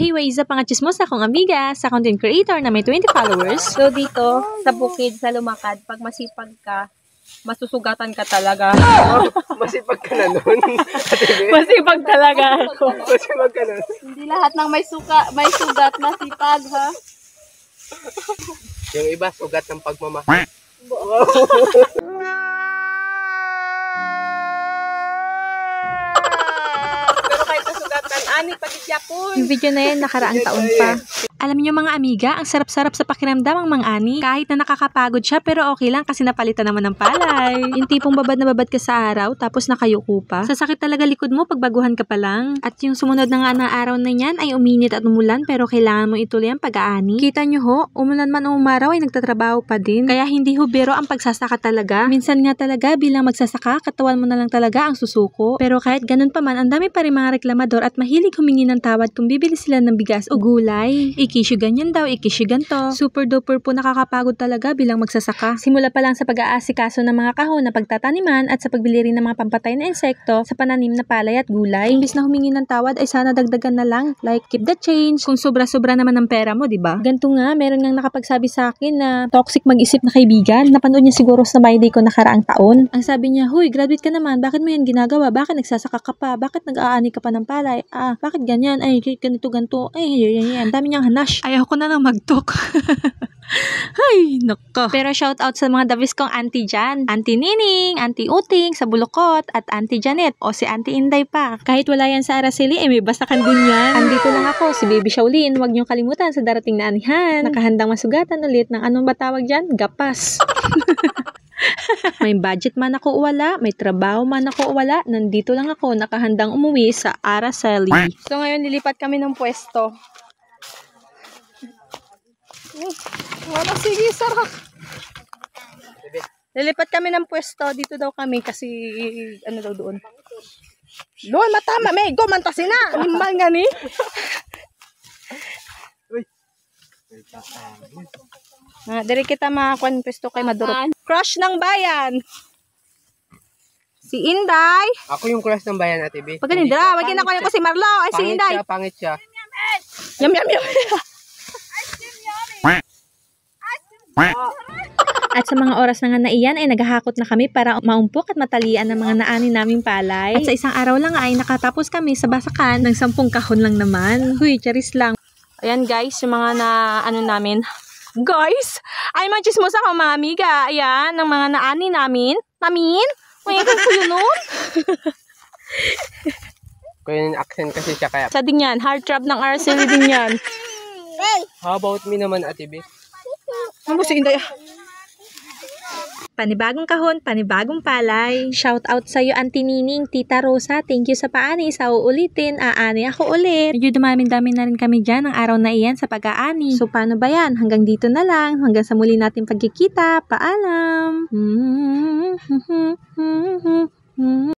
Hey, ways up mga chismos akong amiga sa content creator na may 20 followers. So dito, sa bukid, sa Lumakad, pag masipag ka, masusugatan ka talaga. Masipag ka na nun. Masipag talaga ako. Masipag ka na. Hindi lahat ng may sugat na sipag, ha? Yung iba, sugat ng pagmamahal. Pero kahit nasugatan, ani, pag-isyapon. Yung video na yan, nakaraang taon pa. Alam niyo mga amiga, ang sarap-sarap sa pakiramdam ang mang-ani. Kahit na nakakapagod siya, pero okay lang kasi napalitan naman ng palay. Yung tipong babad na babad ka sa araw, tapos nakayuko pa. Sasakit talaga likod mo pag baguhan ka pa lang. At yung sumunod na nga na araw na yan ay uminit at umulan, pero kailangan mo ituloy ang pag-aani. Kita nyo ho, umulan man o umaraw ay nagtatrabaho pa din. Kaya hindi ho biro ang pagsasaka talaga. Minsan nga talaga bilang magsasaka, katawan mo na lang talaga ang susuko. Pero kahit ganun pa man, ang dami pa rin mga reklamador at mahilig humingi ng tawad kung bibili sila ng bigas o gulay. Ikisyo ganyan daw, ikisyo ganto. Super duper po nakakapagod talaga bilang magsasaka. Simula pa lang sa pag-aasikaso ng mga kahon na pagtataniman at sa pagbili rin ng mga pampatay na insekto sa pananim na palay at gulay. Imbis na humingi ng tawad ay sana dagdagan na lang. Like, keep the change. Kung sobra-sobra naman ang pera mo, diba? Ganto nga, meron ngang nakapagsabi sa akin na toxic mag-isip na kaibigan. Napanood niya siguro sa My Day ko nakaraang taon. Ang sabi niya, huy, graduate ka naman. Bakit mo yan ginagawa? Bakit nagsasaka ka pa? Bakit nag-aani ka pa ng palay? Bakit ganyan? Ay, ganito. Ay, yan. Dami niyang hanash. Ayaw ko na lang mag-talk. Ay, nako. Pero shout out sa mga dabis kong auntie dyan. Auntie Nining, Auntie Uting sa Bulukot, at Auntie Janet o si Auntie Inday pa. Kahit wala yan sa Araceli, may basakan din yan. Andito lang ako, si Baby Shaolin. Huwag niyong kalimutan sa darating na anihan. Nakahandang masugatan ulit ng anong ba tawag dyan? Gapas. May budget man ako o wala, may trabaho man ako o wala, nandito lang ako nakahandang umuwi sa Araceli. So ngayon, nilipat kami ng pwesto. Wala, sige, sarap. Lilipat kami ng pwesto. Dito daw kami kasi, ano daw doon. Doon, matama. May go, mantasin na. Limbal nga ni. Diri kita makakuha ng pwesto kay Maduro. Crush ng bayan. Si Inday. Ako yung crush ng bayan, Ate B. Pag ganindra, wag na ko si Marlo. Ay, si Inday. Pangit siya. Yum, yum, yum. At sa mga oras na nga na iyan ay naghahakot na kami para maumpok at matalian ng mga naani naming palay. At sa isang araw lang ay nakatapos kami sa basakan ng 10 kahon lang naman. Huy, charis lang. Ayan guys, yung mga na ano namin. Guys, ay machismos ako mga amiga. Ayan, ng mga naani namin. May ko yun nun. Kaya yung accent kasi siya kaya. Sa din yan, hard trap ng RCL din yan. How about me naman, Ate B? Ano si Inday? Panibagong kahon, panibagong palay. Shout out sa iyo Auntie Nining, Tita Rosa. Thank you sa paani. Sa uulitin, aani ako ulit. Medyo dumami-dami na rin kami dyan ng araw na iyan sa pag-aani. So paano ba yan? Hanggang dito na lang. Hanggang sa muli natin pagkikita. Paalam!